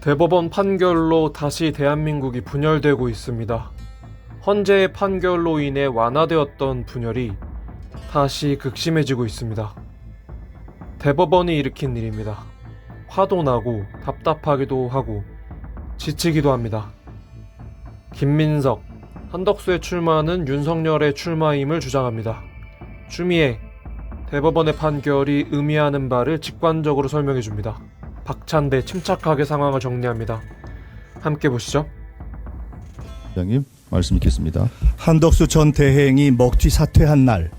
대법원 판결로 다시 대한민국이 분열되고 있습니다. 헌재의 판결로 인해 완화되었던 분열이 다시 극심해지고 있습니다. 대법원이 일으킨 일입니다. 화도 나고 답답하기도 하고 지치기도 합니다. 김민석, 한덕수의 출마는 윤석열의 출마임을 주장합니다. 추미애, 대법원의 판결이 의미하는 바를 직관적으로 설명해 줍니다. 박찬대 침착하게 상황을 정리합니다. 함께 보시죠. 장님 말씀 있겠습니다. 한덕수 전 대행이 먹튀 사퇴한 날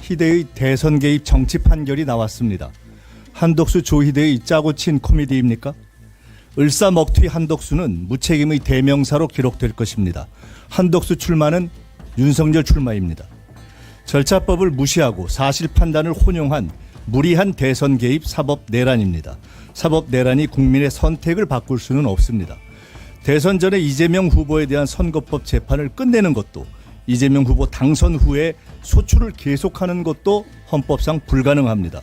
희대의 대선 개입 정치 판결이 나왔습니다. 한덕수 조희대의 짜고 친 코미디입니까? 을사 먹튀 한덕수는 무책임의 대명사로 기록될 것입니다. 한덕수 출마는 윤석열 출마입니다. 절차법을 무시하고 사실 판단을 혼용한 무리한 대선 개입 사법 내란입니다. 사법 내란이 국민의 선택을 바꿀 수는 없습니다. 대선 전에 이재명 후보에 대한 선거법 재판을 끝내는 것도 이재명 후보 당선 후에 소출을 계속하는 것도 헌법상 불가능합니다.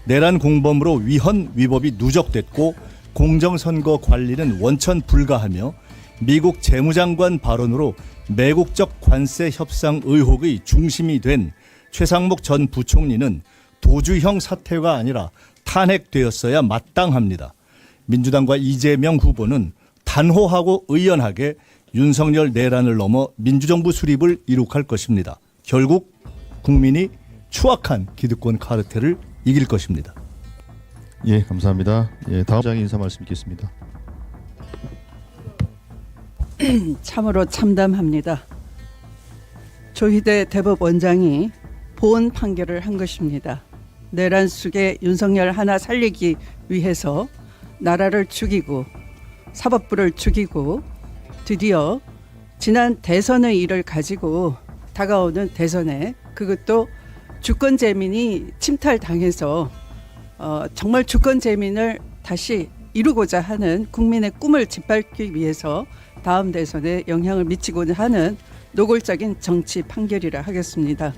내란 공범으로 위헌 위법이 누적됐고 공정선거 관리는 원천 불가하며 미국 재무장관 발언으로 매국적 관세 협상 의혹의 중심이 된 최상목 전 부총리는 도주형 사퇴가 아니라 탄핵되었어야 마땅합니다. 민주당과 이재명 후보는 단호하고 의연하게 윤석열 내란을 넘어 민주정부 수립을 이룩할 것입니다. 결국 국민이 추악한 기득권 카르텔을 이길 것입니다. 예, 감사합니다. 예, 다음 장의 인사 말씀 있겠습니다. 참으로 참담합니다. 조희대 대법원장이 보은 판결을 한 것입니다. 내란 속에 윤석열 하나 살리기 위해서 나라를 죽이고 사법부를 죽이고 드디어 지난 대선의 일을 가지고 다가오는 대선에 그것도 주권재민이 침탈당해서 정말 주권재민을 다시 이루고자 하는 국민의 꿈을 짓밟기 위해서 다음 대선에 영향을 미치고자 하는 노골적인 정치 판결이라 하겠습니다.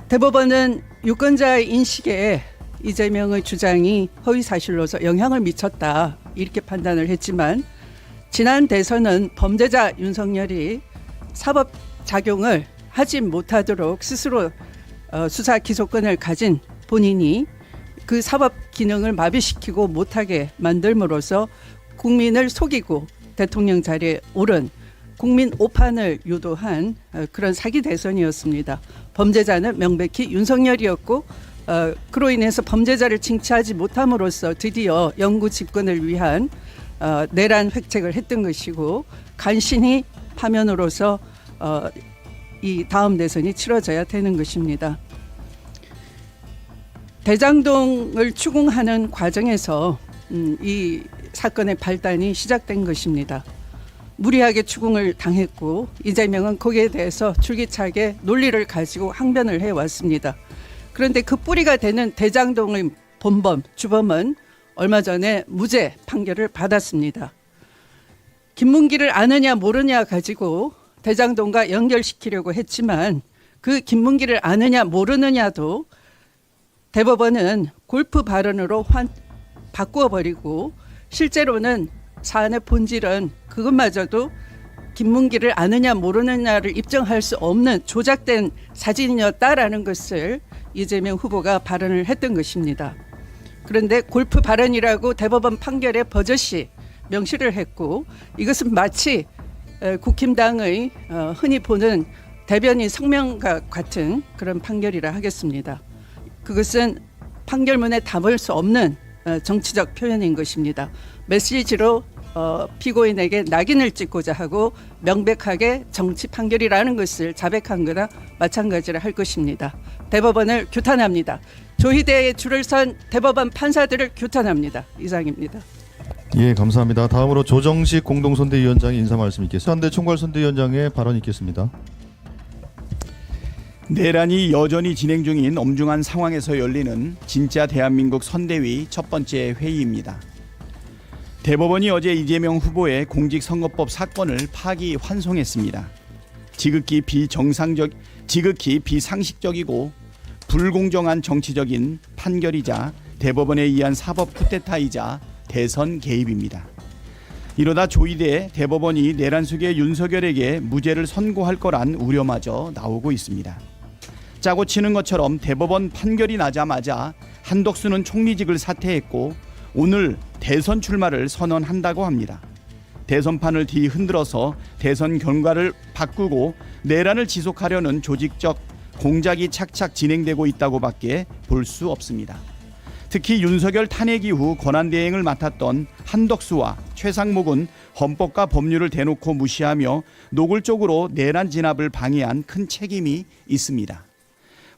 대법원은 유권자의 인식에 이재명의 주장이 허위사실로서 영향을 미쳤다 이렇게 판단을 했지만 지난 대선은 범죄자 윤석열이 사법작용을 하지 못하도록 스스로 수사 기소권을 가진 본인이 그 사법 기능을 마비시키고 못하게 만들므로써 국민을 속이고 대통령 자리에 오른 국민 오판을 유도한 그런 사기 대선이었습니다. 범죄자는 명백히 윤석열이었고 그로 인해서 범죄자를 징치하지 못함으로써 드디어 영구 집권을 위한 내란 획책을 했던 것이고 간신히 파면으로서 이 다음 대선이 치러져야 되는 것입니다. 대장동을 추궁하는 과정에서 이 사건의 발단이 시작된 것입니다. 무리하게 추궁을 당했고 이재명은 거기에 대해서 줄기차게 논리를 가지고 항변을 해왔습니다. 그런데 그 뿌리가 되는 대장동의 본범, 주범은 얼마 전에 무죄 판결을 받았습니다. 김문기를 아느냐 모르냐 가지고 대장동과 연결시키려고 했지만 그 김문기를 아느냐 모르느냐도 대법원은 골프 발언으로 바꾸어버리고 실제로는 사안의 본질은 그것마저도 김문기를 아느냐 모르느냐를 입증할 수 없는 조작된 사진이었다라는 것을 이재명 후보가 발언을 했던 것입니다. 그런데 골프 발언이라고 대법원 판결에 버젓이 명시를 했고 이것은 마치 국힘당의 흔히 보는 대변인 성명과 같은 그런 판결이라 하겠습니다. 그것은 판결문에 담을 수 없는 정치적 표현인 것입니다. 메시지로 피고인에게 낙인을 찍고자 하고 명백하게 정치 판결이라는 것을 자백한 거나 마찬가지라 할 것입니다. 대법원을 규탄합니다. 조희대의 줄을 선 대법원 판사들을 규탄합니다. 이상입니다. 예, 감사합니다. 다음으로 조정식 공동선대위원장의 인사 말씀 있겠습니다. 한대 총괄선대위원장의 발언 있겠습니다. 내란이 여전히 진행 중인 엄중한 상황에서 열리는 진짜 대한민국 선대위 첫 번째 회의입니다. 대법원이 어제 이재명 후보의 공직선거법 사건을 파기환송했습니다. 지극히 비상식적이고 불공정한 정치적인 판결이자 대법원에 의한 사법 쿠데타이자 대선 개입입니다. 이러다 조이대 대법원이 내란 속의 윤석열에게 무죄를 선고할 거란 우려마저 나오고 있습니다. 짜고 치는 것처럼 대법원 판결이 나자마자 한덕수는 총리직을 사퇴했고 오늘 대선 출마를 선언한다고 합니다. 대선판을 뒤흔들어서 대선 결과를 바꾸고 내란을 지속하려는 조직적 공작이 착착 진행되고 있다고밖에 볼 수 없습니다. 특히 윤석열 탄핵 이후 권한대행을 맡았던 한덕수와 최상목은 헌법과 법률을 대놓고 무시하며 노골적으로 내란 진압을 방해한 큰 책임이 있습니다.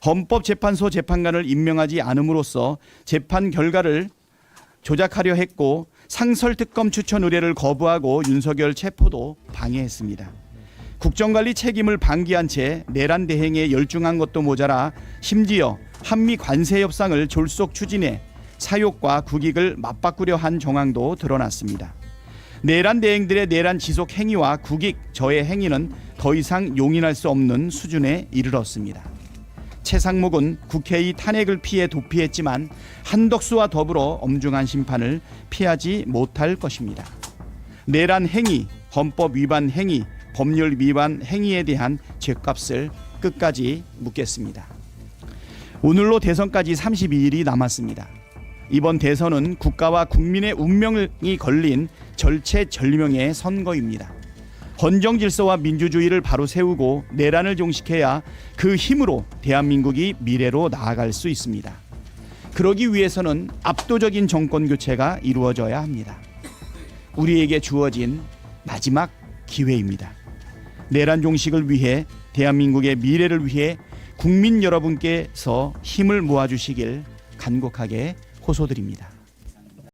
헌법재판소 재판관을 임명하지 않음으로써 재판 결과를 조작하려 했고 상설특검 추천 의뢰를 거부하고 윤석열 체포도 방해했습니다. 국정관리 책임을 방기한 채 내란 대행에 열중한 것도 모자라 심지어 한미 관세 협상을 졸속 추진해 사욕과 국익을 맞바꾸려 한 정황도 드러났습니다. 내란 대행들의 내란 지속 행위와 국익 저해 행위는 더 이상 용인할 수 없는 수준에 이르렀습니다. 최상목은 국회의 탄핵을 피해 도피했지만 한덕수와 더불어 엄중한 심판을 피하지 못할 것입니다. 내란 행위, 헌법 위반 행위, 법률 위반 행위에 대한 죗값을 끝까지 묻겠습니다. 오늘로 대선까지 32일이 남았습니다. 이번 대선은 국가와 국민의 운명이 걸린 절체절명의 선거입니다. 헌정 질서와 민주주의를 바로 세우고 내란을 종식해야 그 힘으로 대한민국이 미래로 나아갈 수 있습니다. 그러기 위해서는 압도적인 정권 교체가 이루어져야 합니다. 우리에게 주어진 마지막 기회입니다. 내란 종식을 위해 대한민국의 미래를 위해 국민 여러분께서 힘을 모아주시길 간곡하게 호소드립니다.